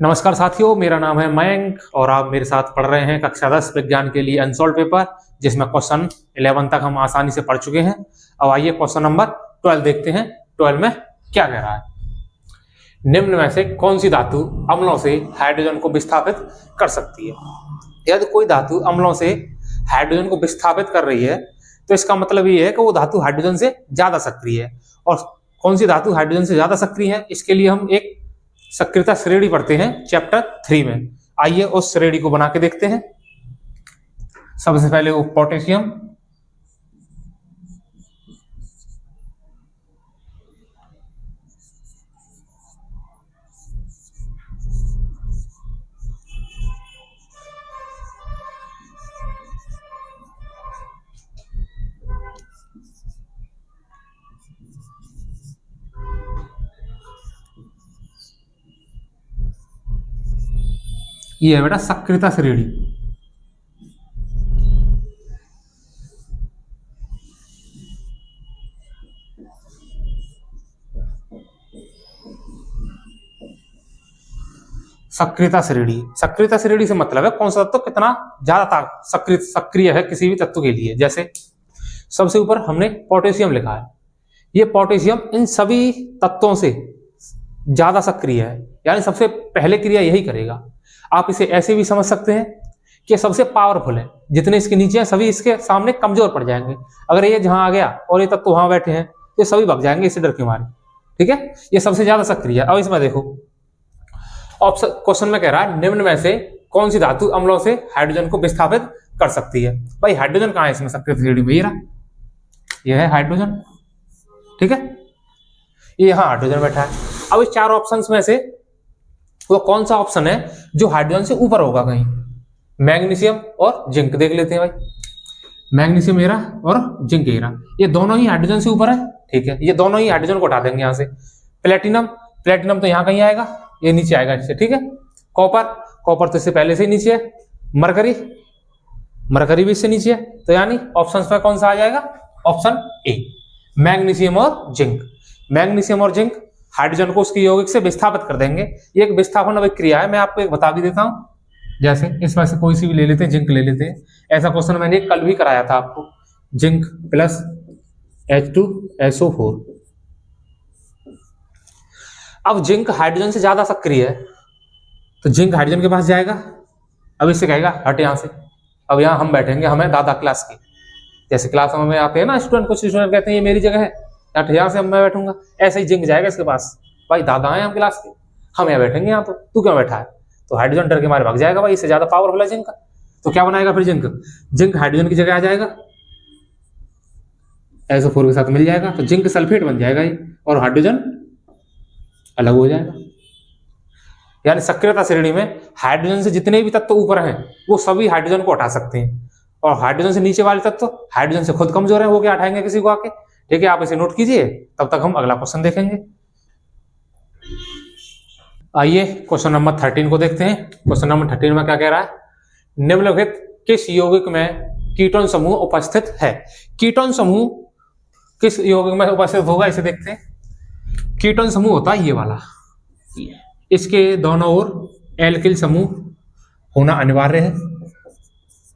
नमस्कार साथियों, मेरा नाम है मयंक और आप मेरे साथ पढ़ रहे हैं कक्षा 10 विज्ञान के लिए अनसॉल्व पेपर, जिसमें क्वेश्चन 11 तक हम आसानी से पढ़ चुके हैं। अब आइए क्वेश्चन नंबर 12 देखते हैं। 12 में क्या कह रहा है। निम्न में से कौन सी धातु अम्लों से हाइड्रोजन को विस्थापित कर सकती है। यदि कोई धातु अम्लों से हाइड्रोजन को विस्थापित कर रही है तो इसका मतलब ये है कि वो धातु हाइड्रोजन से ज्यादा सक्रिय है। और कौन सी धातु हाइड्रोजन से ज्यादा सक्रिय है, इसके लिए हम एक सक्रियता श्रेणी पढ़ते हैं चैप्टर 3 में। आइए उस श्रेणी को बना के देखते हैं। सबसे पहले वो पोटेशियम, ये है बेटा सक्रियता श्रेणी। सक्रियता श्रेणी, सक्रियता श्रेणी से मतलब है कौन सा तत्व कितना ज्यादा सक्रिय है किसी भी तत्व के लिए। जैसे सबसे ऊपर हमने पोटेशियम लिखा है, ये पोटेशियम इन सभी तत्वों से ज्यादा सक्रिय है, यानी सबसे पहले क्रिया यही करेगा। आप इसे ऐसे भी समझ सकते हैं कि सबसे पावरफुल है, जितने इसके नीचे हैं सभी इसके सामने कमजोर पड़ जाएंगे। अगर ये जहां आ गया और ये तत्व वहां बैठे हैं तो सभी भाग जाएंगे इससे डर के मारे। ठीक है, ये सबसे ज्यादा सक्रिय है। अब इसमें देखो ऑप्शन क्वेश्चन में कह रहा है निम्न में से कौन सी धातु अम्लों से हाइड्रोजन को विस्थापित कर सकती है। भाई हाइड्रोजन कहां है इसमें सक्रिय श्रेणी में, ये है हाइड्रोजन। ठीक है, ये यहां हाइड्रोजन बैठा है। अब इस चार ऑप्शंस में से वो कौन सा ऑप्शन है जो हाइड्रोजन से ऊपर होगा कहीं। मैग्नीशियम और जिंक देख लेते हैं भाई। मैग्नीशियम एरा और जिंक एरा, ये दोनों ही हाइड्रोजन से ऊपर है। ठीक है, ये दोनों ही हाइड्रोजन को उठा देंगे यहां से। प्लेटिनम, प्लेटिनम तो यहां कहीं आएगा, ये नीचे आएगा इससे। ठीक है, कॉपर, कॉपर तो इससे पहले से ही नीचे है। मरकरी, मरकरी भी इससे नीचे है। तो यानी ऑप्शन में कौन सा आ जाएगा, ऑप्शन ए, मैग्नीशियम और जिंक। मैग्नीशियम और जिंक हाइड्रोजन को उसकी यौगिक से विस्थापित कर देंगे। ये एक विस्थापन अभिक्रिया है, मैं आपको एक बता भी देता हूं। जैसे इसमें से कोई सी भी ले लेते हैं, जिंक ले लेते हैं। ऐसा क्वेश्चन मैंने कल भी कराया था आपको। Zinc plus H2SO4। अब जिंक हाइड्रोजन से ज्यादा सक्रिय है तो जिंक हाइड्रोजन के पास जाएगा। अब इससे कहेगा हट यहां से। अब यहां हम बैठेंगे, हमें दादा क्लास की, जैसे क्लास में आते हैं ना स्टूडेंट, कुछ स्टूडेंट कहते हैं ये मेरी जगह है, यहाँ से मैं बैठूंगा। ऐसे ही जिंक जाएगा इसके पास, भाई दादा हैं हम क्लास के, हम यहाँ बैठेंगे, यहाँ तो तू क्यों बैठा है। तो हाइड्रोजन डर के मारे भाग जाएगा, भाई इससे ज्यादा पावरफुल है जिंक। तो क्या बनाएगा फिर जिंक, जिंक हाइड्रोजन की जगह आ जाएगा, SO4 के साथ मिल जाएगा तो जिंक सल्फेट बन जाएगा ये, और हाइड्रोजन अलग हो जाएगा। यानी सक्रियता श्रेणी में हाइड्रोजन से जितने भी तत्व ऊपर हैं वो सभी हाइड्रोजन को हटा सकते हैं, और हाइड्रोजन से नीचे वाले तत्व हाइड्रोजन से खुद कमजोर है, वो क्या हटाएंगे किसी को आके। ठीक है, आप इसे नोट कीजिए, तब तक हम अगला क्वेश्चन देखेंगे। आइए क्वेश्चन नंबर 13 को देखते हैं। क्वेश्चन नंबर 13 में क्या कह रहा है, निम्नलिखित किस यौगिक में कीटोन समूह उपस्थित है। कीटोन समूह किस यौगिक में उपस्थित होगा, इसे देखते हैं। कीटोन समूह होता है ये वाला, इसके दोनों ओर एल्किल समूह होना अनिवार्य है।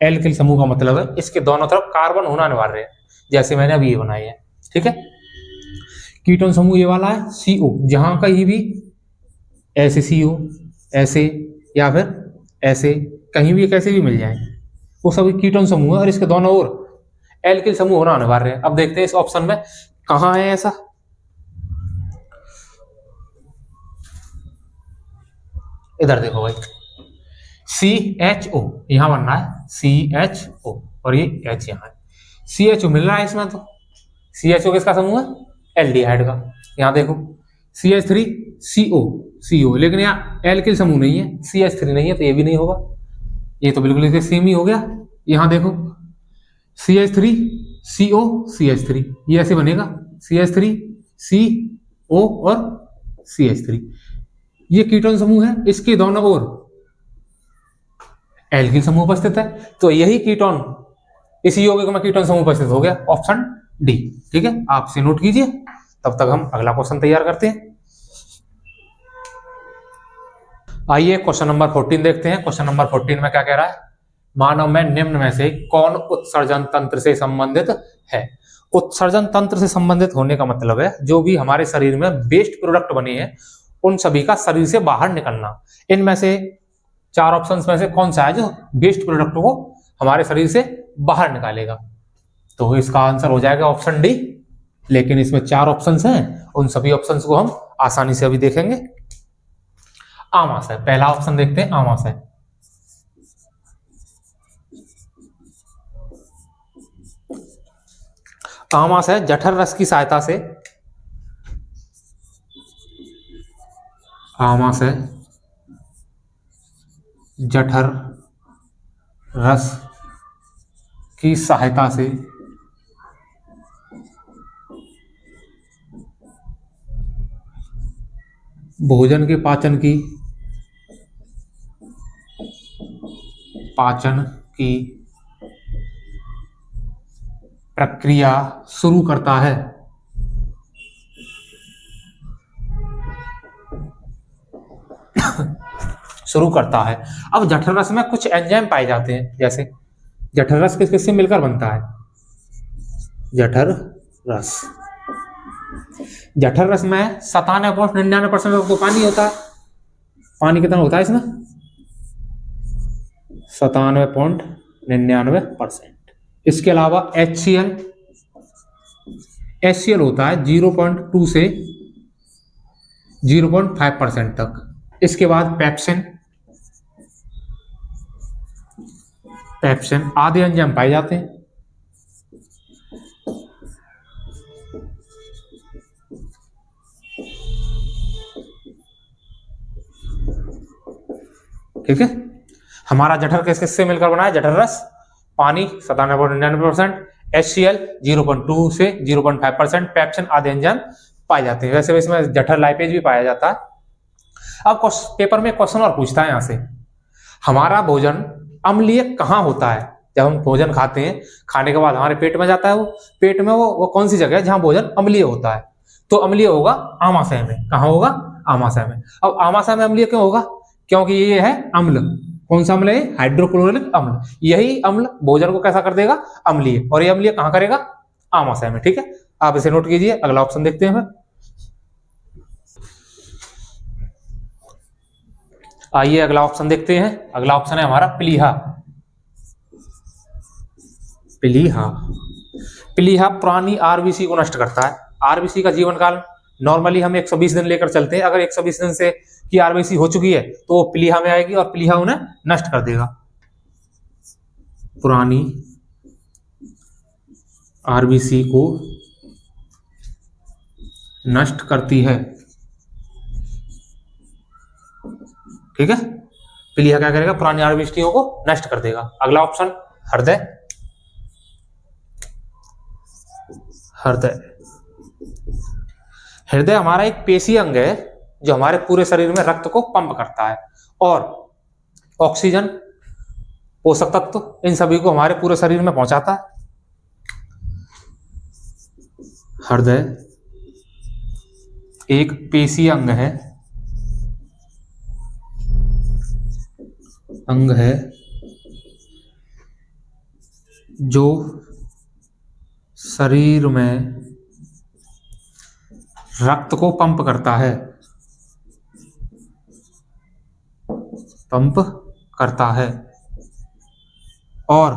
एल्किल समूह का मतलब है इसके दोनों तरफ कार्बन होना अनिवार्य है, जैसे मैंने अभी ये बनाई है। ठीक है, कीटोन समूह ये वाला है CO, जहां कहीं भी ऐसे CO, ऐसे या फिर ऐसे कहीं भी कैसे भी मिल जाए, वो सभी कीटोन समूह है, और इसके दोनों ओर एल्किल समूह होना अनिवार्य है। अब देखते हैं इस ऑप्शन में कहां है ऐसा। इधर देखो भाई, CHO यहां बनना है, CHO, और ये H यहां है। CHO मिल रहा है इसमें, तो CHO किसका समूह है, एल्डिहाइड का। यहां देखो CH3CO, लेकिन यहाँ एल्किल समूह नहीं है, CH3 नहीं है, तो ये भी नहीं होगा। ये तो बिल्कुल सेम ही हो गया। यहां देखो CH3CO CH3, ये ऐसे बनेगा CH3CO और CH3। ये कीटोन समूह है, इसके दोनों ओर एल्किल समूह उपस्थित है, तो यही कीटोन, इसी यौगिक में कीटोन समूह उपस्थित हो गया, ऑप्शन डी। ठीक है, आप इसे नोट कीजिए, तब तक हम अगला क्वेश्चन तैयार करते हैं। आइए क्वेश्चन नंबर 14 देखते हैं। क्वेश्चन नंबर 14 में क्या कह रहा है, मानव में निम्न में से कौन उत्सर्जन तंत्र से संबंधित है। उत्सर्जन तंत्र से संबंधित होने का मतलब है जो भी हमारे शरीर में वेस्ट प्रोडक्ट बने हैं उन सभी का शरीर से बाहर निकलना। इनमें से चार ऑप्शंस में से कौन सा है जो वेस्ट प्रोडक्ट को हमारे शरीर से बाहर निकालेगा, तो इसका आंसर हो जाएगा ऑप्शन डी। लेकिन इसमें चार ऑप्शंस हैं, उन सभी ऑप्शंस को हम आसानी से अभी देखेंगे। आमाशय, पहला ऑप्शन देखते हैं आमाशय। आमाशय जठर रस की सहायता से, आमाशय जठर रस की सहायता से भोजन के पाचन की प्रक्रिया शुरू करता है। शुरू करता है। अब जठर रस में कुछ एंजाइम पाए जाते हैं, जैसे जठर रस किस किससे मिलकर बनता है, जठर रस, जठर रस में 97.99% तो पानी होता है। पानी कितना होता है इसमें, 97.99%। इसके अलावा HCl होता है 0.2 से 0.5% तक। इसके बाद पेप्सिन आदि एंजाइम पाए जाते हैं। ठीक है, हमारा जठर किससे मिलकर बना है, जठर रस, पानी 97.99%, HCl 0.2 से 0.5%, पेप्सिन आदि एंजाइम पाए जाते हैं। वैसे इसमें जठर लाइपेज भी पाया जाता है। अब पेपर में क्वेश्चन और पूछता है यहां से, हमारा भोजन अम्लीय कहाँ होता है। जब हम भोजन खाते हैं, खाने के बाद हमारे पेट में जाता है, वो पेट में वो कौन सी जगह है जहां भोजन अम्लीय होता है, तो अम्लीय होगा आमाशय में। कहाँ होगा, आमाशय में। अब आमाशय में अम्लीय क्यों होगा, क्योंकि ये है अम्ल। कौन सा अम्ल है, हाइड्रोक्लोरिक अम्ल। यही अम्ल भोजन को कैसा कर देगा, अम्लीय, और ये अम्लीय कहां करेगा, आमाशय में। ठीक है, आप इसे नोट कीजिए। अगला ऑप्शन देखते हैं। आइए अगला ऑप्शन देखते हैं। अगला ऑप्शन है हमारा प्लीहा। प्लीहा पुरानी आरबीसी को नष्ट करता है। आरबीसी का जीवन काल नॉर्मली हम 120 दिन लेकर चलते हैं। अगर 120 दिन से की आरबीसी हो चुकी है तो वो प्लीहा में आएगी और प्लीहा उन्हें नष्ट कर देगा। पुरानी आरबीसी को नष्ट करती है। ठीक है, प्लीहा क्या करेगा, पुरानी आरबीसीओं को नष्ट कर देगा। अगला ऑप्शन हृदय। हृदय हमारा एक पेशी अंग है जो हमारे पूरे शरीर में रक्त को पंप करता है और ऑक्सीजन, पोषक तत्व, इन सभी को हमारे पूरे शरीर में पहुंचाता है। हृदय एक पेशी अंग है जो शरीर में रक्त को पंप करता है और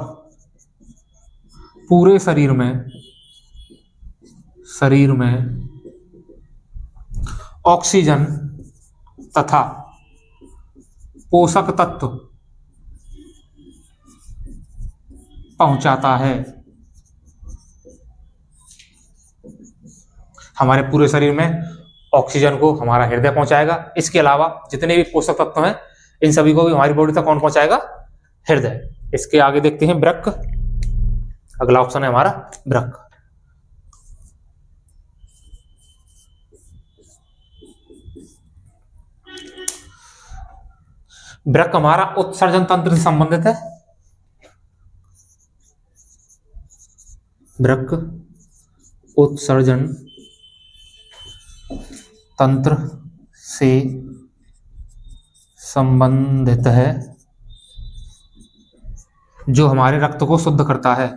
पूरे शरीर में ऑक्सीजन तथा पोषक तत्व पहुंचाता है। हमारे पूरे शरीर में ऑक्सीजन को हमारा हृदय पहुंचाएगा। इसके अलावा जितने भी पोषक तत्व हैं इन सभी को भी हमारी बॉडी तक कौन पहुंचाएगा, हृदय। इसके आगे देखते हैं वृक्क। अगला ऑप्शन है हमारा वृक्क। वृक्क हमारा उत्सर्जन तंत्र से संबंधित है। वृक्क उत्सर्जन तंत्र से संबंधित है, जो हमारे रक्त को शुद्ध करता है,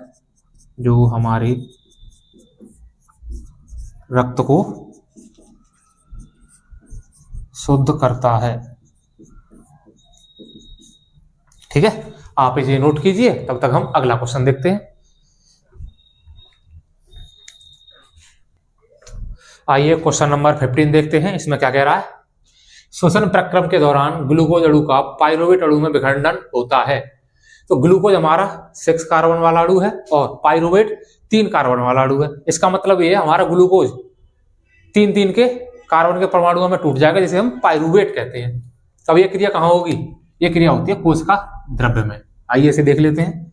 जो हमारे रक्त को शुद्ध करता है। ठीक है, आप इसे नोट कीजिए, तब तक हम अगला क्वेश्चन देखते हैं। आइए क्वेश्चन नंबर 15 देखते हैं। इसमें क्या कह रहा है? श्वसन प्रक्रम के दौरान ग्लूकोज अणु का पाइरुवेट अणु में विखंडन होता है। तो ग्लूकोज हमारा 6 कार्बन वाला अणु है और पाइरुवेट 3 कार्बन वाला अणु है। इसका मतलब ये हमारा ग्लूकोज 3 के कार्बन के परमाणुओं में टूट जाएगा, जिसे हम पाइरुवेट कहते हैं। तब ये क्रिया कहाँ होगी? ये क्रिया होती है कोशिका द्रव्य में। आइए इसे देख लेते हैं।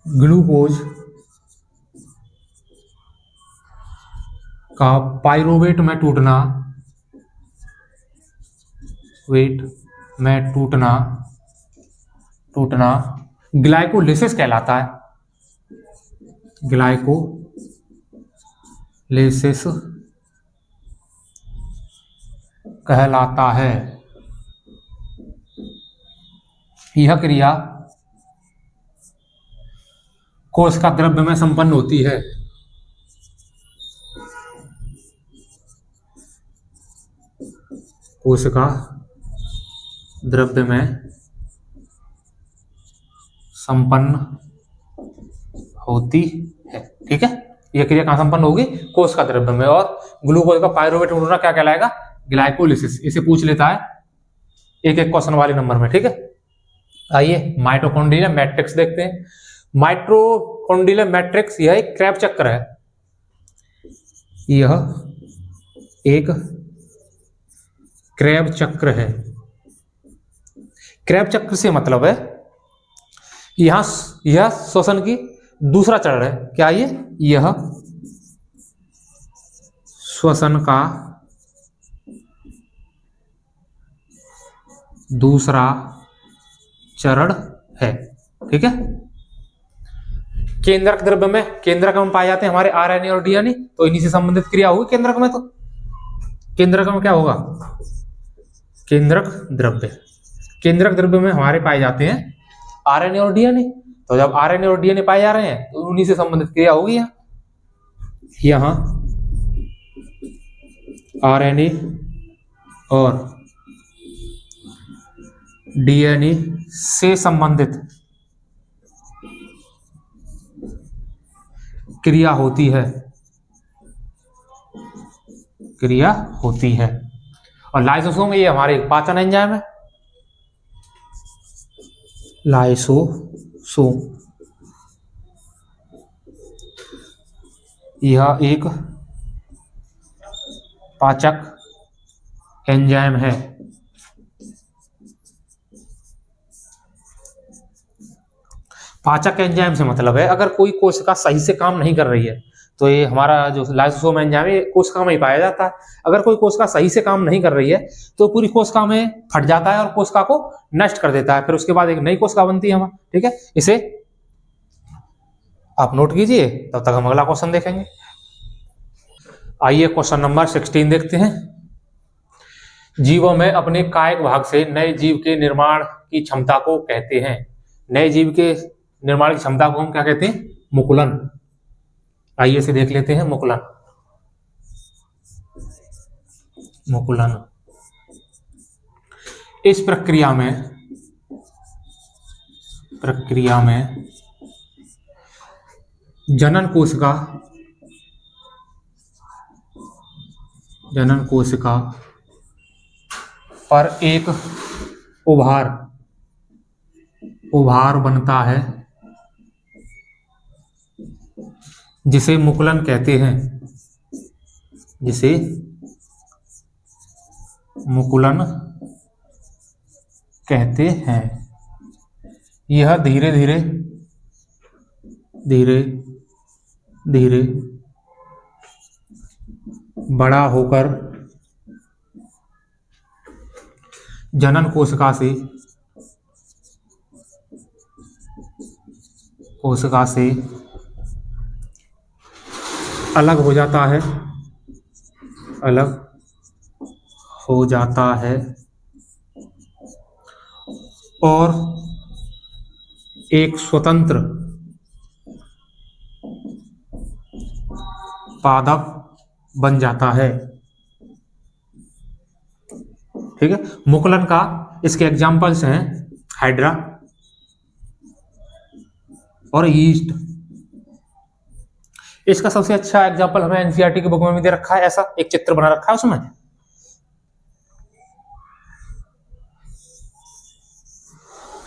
ग्लूकोज का पाइरुवेट में टूटना, टूटना ग्लाइकोलिसिस कहलाता है। ग्लाइकोलिसिस कहलाता है। यह क्रिया कोशिका द्रव्य में संपन्न होती है। कोशिका द्रव्य में संपन्न होती है। ठीक है, यह क्रिया कहाँ संपन्न होगी? कोशिका द्रव्य में। और ग्लूकोज का पाइरुवेट टूटना क्या कहलाएगा? ग्लाइकोलिसिस। इसे पूछ लेता है एक क्वेश्चन वाले नंबर में। ठीक है, आइए माइटोकॉन्ड्रियल मैट्रिक्स देखते हैं। माइटोकॉन्ड्रियल मैट्रिक्स यह एक क्रेब चक्र है। यह एक क्रेब चक्र है। क्रेब चक्र से मतलब है यह श्वसन की दूसरा चरण है। क्या यह श्वसन का दूसरा चरण है। ठीक है, केंद्रक द्रव्य में केंद्रक में पाए जाते हैं हमारे आरएनए और डीएनए, तो इन्हीं से संबंधित क्रिया होगी केंद्रक में। तो केंद्रक में क्या होगा? केंद्रक द्रव्य में हमारे पाए जाते हैं आरएनए और डीएनए। तो जब आरएनए और डीएनए पाए जा रहे हैं तो उन्हीं से संबंधित क्रिया होगी। यहां आरएनए और डीएनए से संबंधित क्रिया होती है। और लाइसोसोम ये हमारे पाचन एंजाइम है। लाइसोसोम यह एक पाचक एंजाइम है। पाचक एंजाइम से मतलब है अगर कोई कोशिका सही से काम नहीं कर रही है तो ये हमारा जो लाइसोसोम एंजाइम है कोशिका में ही पाया जाता है। अगर कोई कोशिका सही से काम नहीं कर रही है तो पूरी कोशिका में फट जाता है और कोशिका को नष्ट कर देता है। फिर उसके बाद एक नई कोशिका बनती है हमारी। ठीक है, इसे आप नोट कीजिए, तब तक हम अगला क्वेश्चन देखेंगे। आइए क्वेश्चन नंबर 16 देखते हैं। जीवों में अपने कायिक भाग से नए जीव के निर्माण की क्षमता को कहते हैं। नए जीव के निर्माण की क्षमता को हम क्या कहते हैं? मुकुलन। आइए इसे देख लेते हैं। मुकुलन इस प्रक्रिया में जनन कोशिका पर एक उभार बनता है जिसे मुकुलन कहते हैं। यह धीरे धीरे बड़ा होकर जनन कोशिका से अलग हो जाता है। हो जाता है और एक स्वतंत्र पादप बन जाता है। ठीक है, मुकुलन का इसके एग्जाम्पल्स हैं हाइड्रा और यीस्ट। इसका सबसे अच्छा एग्जाम्पल हमें एनसीईआरटी की बुक में भी दे रखा है, ऐसा एक चित्र बना रखा है उसमें।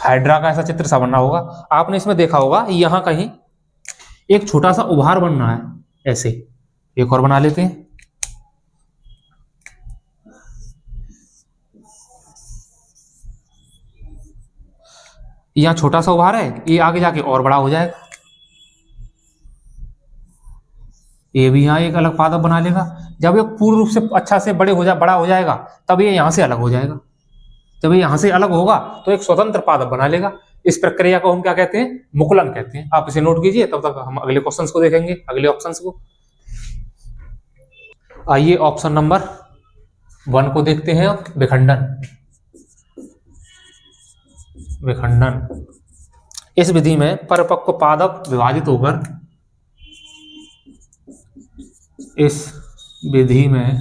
हाइड्रा का ऐसा चित्र सा बनना होगा, आपने इसमें देखा होगा यहां कहीं एक छोटा सा उभार बन रहा है ऐसे। एक और बना लेते हैं। यहां छोटा सा उभार है, ये आगे जाके और बड़ा हो जाएगा। ये भी यहाँ एक अलग पादप बना लेगा। जब ये पूर्ण रूप से अच्छा से बड़ा हो जाएगा तब ये यहां से अलग हो जाएगा। जब ये यहां से अलग होगा तो एक स्वतंत्र पादप बना लेगा। इस प्रक्रिया को हम क्या कहते हैं? मुकुलन कहते हैं। आप इसे नोट कीजिए, तब तक हम अगले क्वेश्चंस को देखेंगे, अगले ऑप्शंस को। आइए ऑप्शन नंबर 1 को देखते हैं। विखंडन। विखंडन इस विधि में परिपक्व पादप विभाजित होकर इस विधि में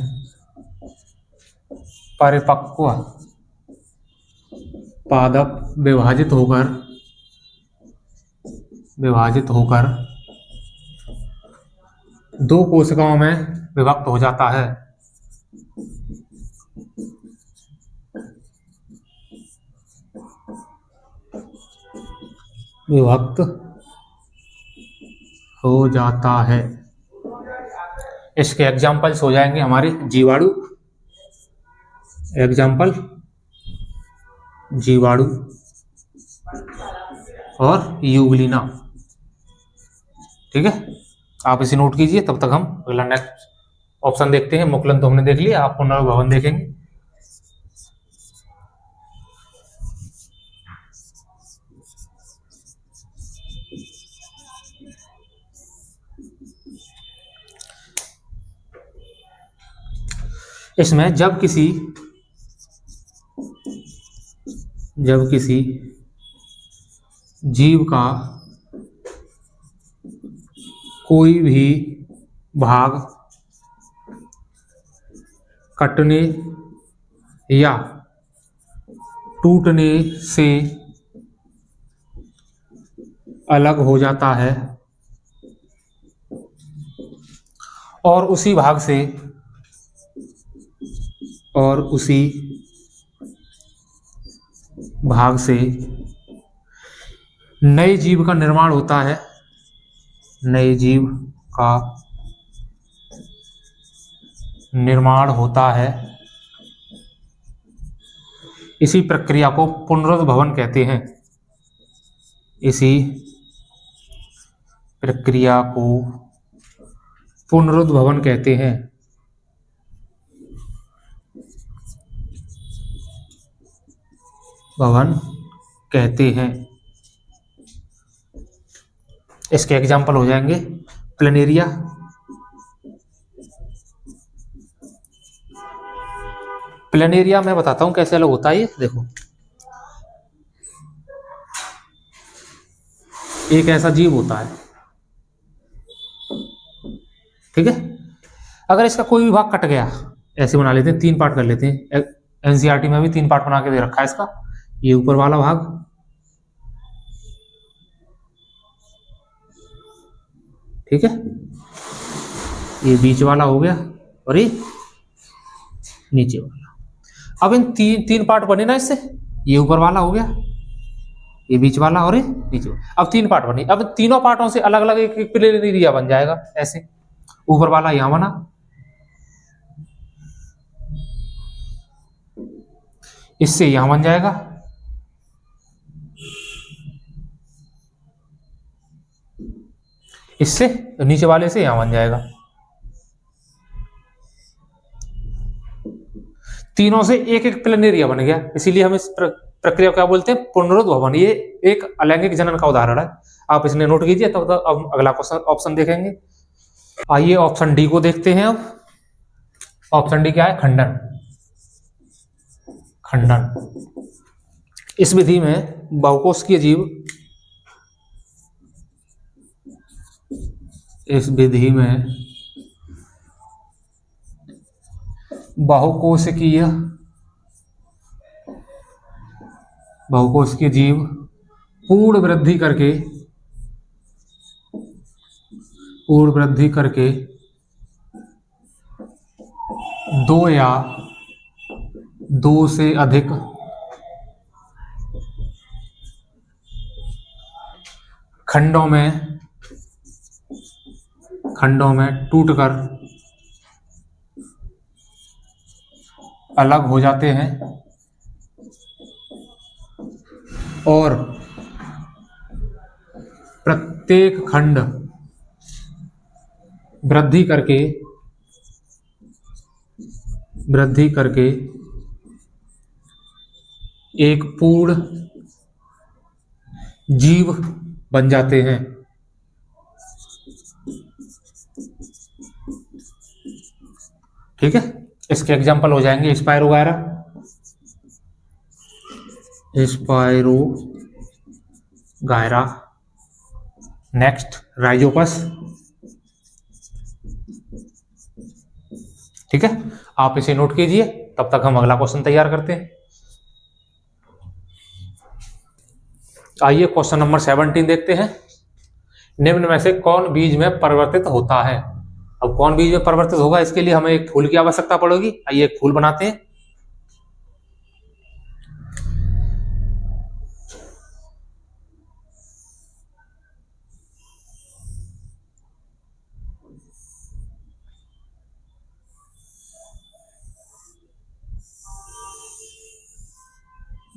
परिपक्व पादप विभाजित होकर 2 कोशिकाओं में विभक्त हो जाता है। विभक्त हो जाता है। इसके एग्जाम्पल्स हो जाएंगे हमारे जीवाणु, एग्जाम्पल जीवाणु और यूग्लिना। ठीक है, आप इसे नोट कीजिए, तब तक हम अगला नेक्स्ट ऑप्शन देखते हैं। मुकुलन तो हमने देख लिया, आप पुनर्भवन देखेंगे। इसमें जब किसी जीव का कोई भी भाग कटने या टूटने से अलग हो जाता है और उसी भाग से नए जीव का निर्माण होता है। नए जीव का निर्माण होता है। इसी प्रक्रिया को पुनरुद्भवन कहते हैं। इसी प्रक्रिया को पुनरुद्भवन कहते हैं। भवन कहते हैं। इसके एग्जाम्पल हो जाएंगे प्लेनेरिया, प्लेनेरिया मैं बताता हूं कैसे अलग होता है। ये देखो, एक ऐसा जीव होता है, ठीक है। अगर इसका कोई भी भाग कट गया, ऐसे बना लेते हैं, 3 पार्ट कर लेते हैं। एनसीईआरटी में भी 3 पार्ट बना के दे रखा है इसका। ये ऊपर वाला भाग, ठीक है, ये बीच वाला हो गया और ये नीचे वाला। अब इन तीन पार्ट बने ना इससे, ये ऊपर वाला हो गया, ये बीच वाला और ये नीचे वाला। अब 3 पार्ट बने। अब तीनों पार्टों से अलग अलग एक प्लेनेरिया बन जाएगा। ऐसे ऊपर वाला यहां बना, इससे यहां बन जाएगा, इससे नीचे वाले से यहां बन जाएगा। तीनों से एक एक प्लेनेरिया बन गया। इसीलिए हम इस प्रक्रिया को क्या बोलते हैं? पुनरुद्भवन। ये एक अलैंगिक जनन का उदाहरण है। आप इसने नोट कीजिए, तब तक अब अगला क्वेश्चन ऑप्शन देखेंगे। आइए ऑप्शन डी को देखते हैं। अब ऑप्शन डी क्या है? खंडन। खंडन। इस विधि में बहुकोशिकीय जीव, इस विधि में बहुकोशिकीय जीव पूर्ण वृद्धि करके 2 या 2 से अधिक खंडों में टूटकर अलग हो जाते हैं और प्रत्येक खंड वृद्धि करके एक पूर्ण जीव बन जाते हैं। ठीक है, इसके एग्जाम्पल हो जाएंगे स्पाइरो गायरा, नेक्स्ट राइजोपस। ठीक है, आप इसे नोट कीजिए, तब तक हम अगला क्वेश्चन तैयार करते हैं। आइए क्वेश्चन नंबर 17 देखते हैं। निम्न में से कौन बीज में परिवर्तित होता है? अब कौन बीज में परिवर्तित होगा, इसके लिए हमें एक फूल की आवश्यकता पड़ेगी। आइए एक फूल बनाते हैं।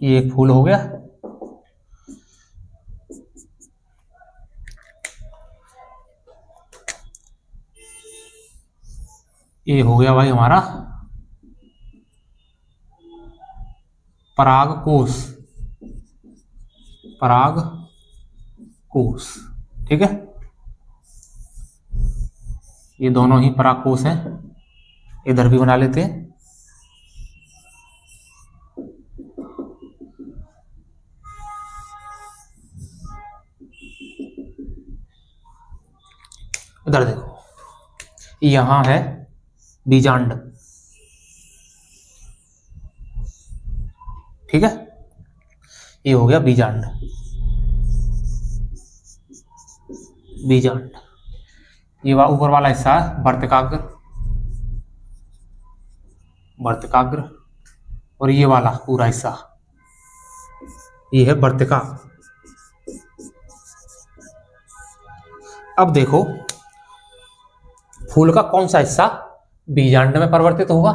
ये एक फूल हो गया। ये हो गया भाई हमारा परागकोश। ठीक है, ये दोनों ही परागकोश हैं। इधर भी बना लेते हैं। इधर देखो, यहां है बीजांड। ठीक है, ये हो गया बीजांड। ये ऊपर वाला हिस्सा है वर्तिकाग्र, और ये वाला पूरा हिस्सा ये है वर्तिका। अब देखो, फूल का कौन सा हिस्सा बीजांड में परिवर्तित होगा?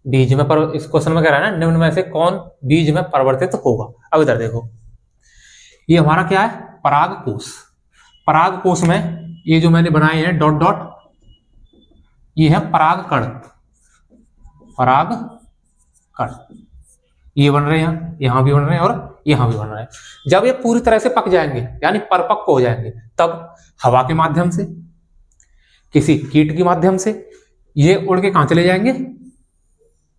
बीज में इस क्वेश्चन में कह रहा है ना, निम्न में से कौन बीज में परिवर्तित होगा। अब इधर देखो, ये हमारा क्या है? परागकोश। परागकोश में ये जो मैंने बनाए हैं डॉट डॉट, ये है परागकण। ये बन रहे हैं, यहां भी बन रहे हैं और यहां भी बन रहे हैं। जब ये पूरी तरह से पक जाएंगे, यानी परिपक्व हो जाएंगे, तब हवा के माध्यम से, किसी कीट के माध्यम से ये उड़ के कहां चले जाएंगे?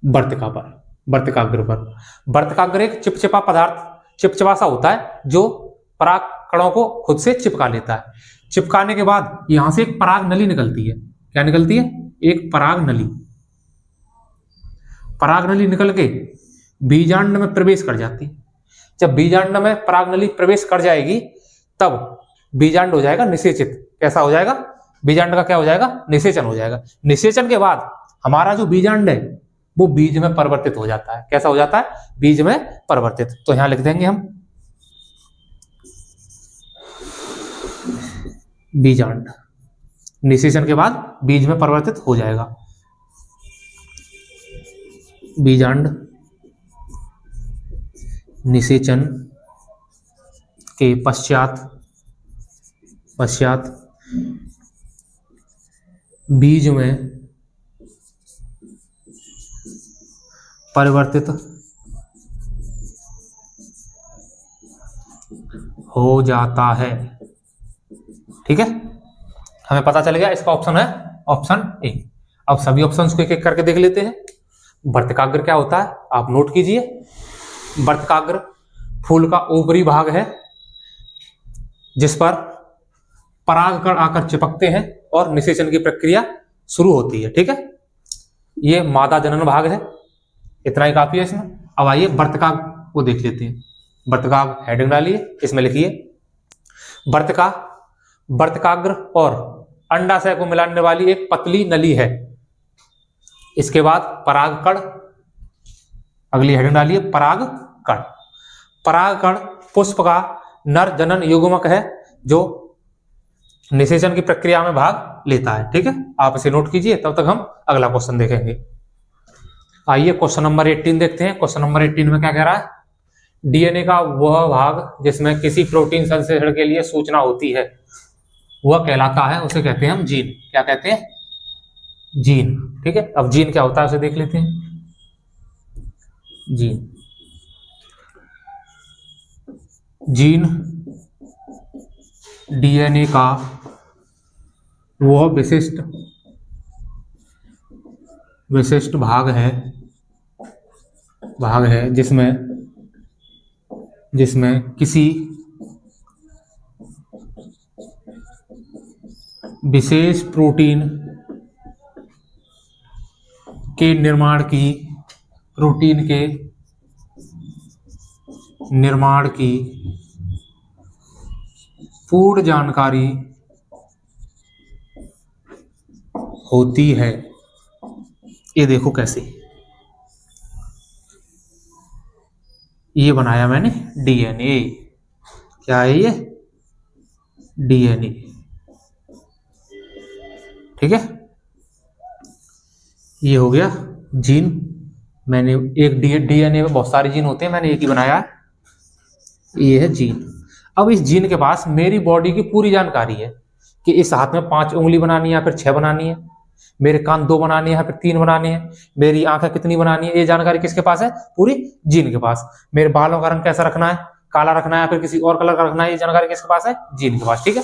वर्तिकाग्र पर। वर्तिकाग्र एक चिपचिपा पदार्थ, चिपचिपा सा होता है, जो पराग कणों को खुद से चिपका लेता है। चिपकाने के बाद यहां से एक पराग नली निकलती है। क्या निकलती है? एक पराग नली निकल के बीजांड में प्रवेश कर जाती है। जब बीजांड में पराग नली प्रवेश कर जाएगी, तब बीजांड हो जाएगा निषेचित। कैसा हो जाएगा? बीजांड का क्या हो जाएगा? निषेचन हो जाएगा। निषेचन के बाद हमारा जो बीजांड है वो बीज में परिवर्तित हो जाता है। कैसा हो जाता है? बीज में परिवर्तित। तो यहां लिख देंगे हम बीजांड। निषेचन के बाद बीज में परिवर्तित हो जाएगा। बीजांड निषेचन के पश्चात बीज में परिवर्तित हो जाता है। ठीक है, हमें पता चल गया इसका ऑप्शन है ऑप्शन ए। अब सभी ऑप्शंस को एक एक करके देख लेते हैं। वर्तिकाग्र क्या होता है आप नोट कीजिए। वर्तिकाग्र फूल का ऊपरी भाग है जिस पर परागकण आकर चिपकते हैं और निषेचन की प्रक्रिया शुरू होती है। ठीक है, ये मादा जनन भाग है, इतना ही काफी है इसमें। अब आइए वर्तिकाग को देख लेते हैं। वर्तिकाग हेडिंग डालिए, इसमें लिखिए वर्तिका वर्तिकाग्र और अंडाशय को मिलाने वाली एक पतली नली है। इसके बाद परागकण, अगली हेडिंग डालिए परागकण। परागकण पुष्प का नर जनन युग्मक है जो निषेचन की प्रक्रिया में भाग लेता है। ठीक है, आप इसे नोट कीजिए, तब तक हम अगला क्वेश्चन देखेंगे। आइए क्वेश्चन नंबर 18 देखते हैं। क्वेश्चन नंबर 18 में क्या कह रहा है, डीएनए का वह भाग जिसमें किसी प्रोटीन संश्लेषण के लिए सूचना होती है वह कहलाता है, उसे कहते हैं हम जीन। क्या कहते हैं, जीन। ठीक है, अब जीन क्या होता है उसे देख लेते हैं। जीन, जीन डीएनए का वह विशिष्ट भाग है जिसमें किसी विशेष प्रोटीन के निर्माण की पूर्ण जानकारी होती है। ये देखो कैसे, ये बनाया मैंने डीएनए। क्या है ये, डीएनए। ठीक है, ये हो गया जीन। मैंने एक डीएनए में बहुत सारे जीन होते हैं, मैंने एक ही बनाया है, ये है जीन। अब इस जीन के पास मेरी बॉडी की पूरी जानकारी है कि इस हाथ में 5 उंगली बनानी है या फिर 6 बनानी है, मेरे कान 2 बनाने हैं या फिर 3 बनाने हैं, मेरी आंखें कितनी बनानी है, ये जानकारी किसके पास है, पूरी जीन के पास। मेरे बालों का रंग कैसा रखना है, काला रखना है या फिर किसी और कलर का रखना है, ये जानकारी किसके पास है, जीन के पास। ठीक है,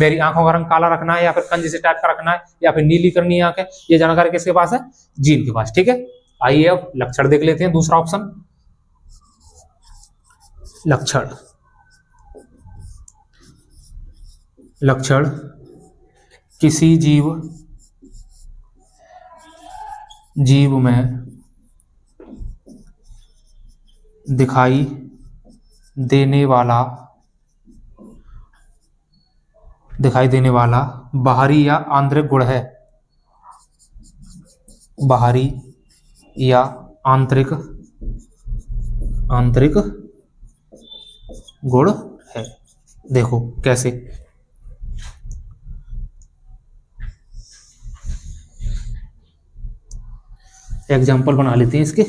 मेरी आंखों का रंग काला रखना है या फिर कंज से टाइप का रखना है या फिर नीली करनी है आंखें, ये जानकारी किसके पास है, जीन के पास। ठीक है, आइए अब लक्षण देख लेते हैं। दूसरा ऑप्शन, लक्षण किसी जीव में दिखाई देने वाला बाहरी या आंतरिक गुण है। बाहरी या आंतरिक गुण है। देखो कैसे, एग्जाम्पल बना लेते हैं इसके।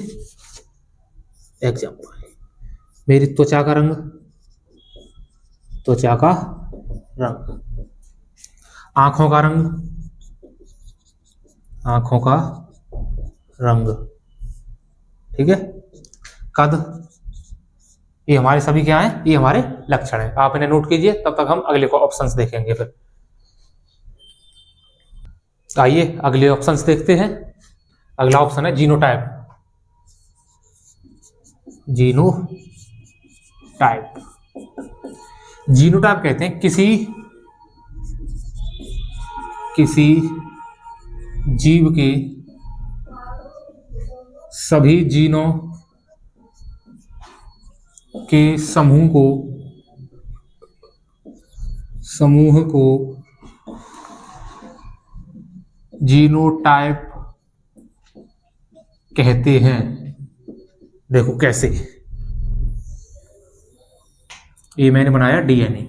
एग्जाम्पल, मेरी त्वचा का रंग, आंखों का रंग, ठीक है, कद, ये हमारे सभी क्या हैं, ये हमारे लक्षण हैं। आप इन्हें नोट कीजिए, तब तक हम अगले को ऑप्शंस देखेंगे। फिर आइए अगले ऑप्शंस देखते हैं। अगला ऑप्शन है जीनोटाइप। जीनोटाइप कहते हैं किसी जीव के सभी जीनों के समूह को जीनोटाइप कहते हैं। देखो कैसे, ये मैंने बनाया डीएनए।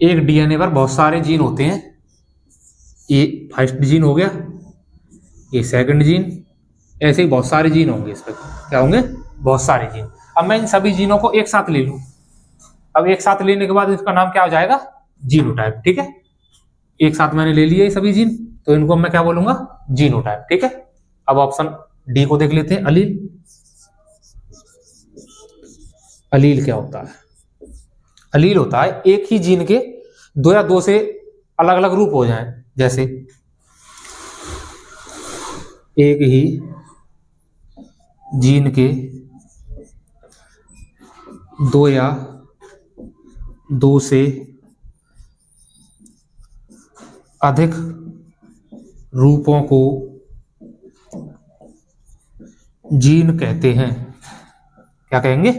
एक डीएनए पर बहुत सारे जीन होते हैं। ये फर्स्ट जीन हो गया, ये सेकंड जीन, ऐसे ही बहुत सारे जीन होंगे। इस पर क्या होंगे, बहुत सारे जीन। अब मैं इन सभी जीनों को एक साथ ले लूं। अब एक साथ लेने के बाद इसका नाम क्या हो जाएगा, जीनोटाइप। ठीक है, एक साथ मैंने ले लिए सभी जीन, तो इनको मैं क्या बोलूंगा, जीनोटाइप। ठीक है, अब ऑप्शन डी को देख लेते हैं, अलील। अलील क्या होता है, अलील होता है एक ही जीन के 2 या 2 से अलग अलग रूप हो जाएं। जैसे एक ही जीन के दो या दो से अधिक रूपों को जीन कहते हैं। क्या कहेंगे?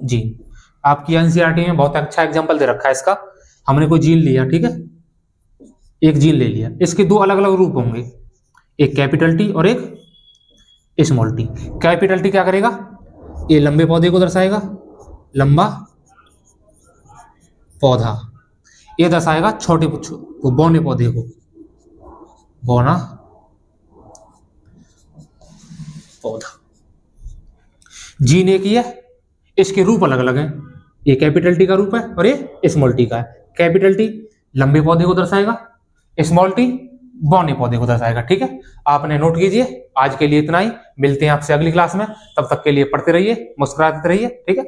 जीन। आपकी एनसीईआरटी में बहुत अच्छा एग्जांपल दे रखा है इसका। हमने कोई जीन लिया, ठीक है, एक जीन ले लिया, इसके दो अलग अलग रूप होंगे, एक कैपिटल टी और एक स्मॉल टी। कैपिटल टी क्या करेगा? ये लंबे पौधे को दर्शाएगा, लंबा पौधा। ये दर्शाएगा छोटे बौने पौधे को, बौना पौधा। जीन एक ही है, इसके रूप अलग अलग हैं। ये कैपिटल टी का रूप है और ये स्मॉल टी का है। कैपिटल टी लंबे पौधे को दर्शाएगा, स्मॉल टी बौने पौधे को दर्शाएगा। ठीक है, आपने नोट कीजिए। आज के लिए इतना ही, मिलते हैं आपसे अगली क्लास में। तब तक के लिए पढ़ते रहिए, मुस्कुराते रहिए। ठीक है।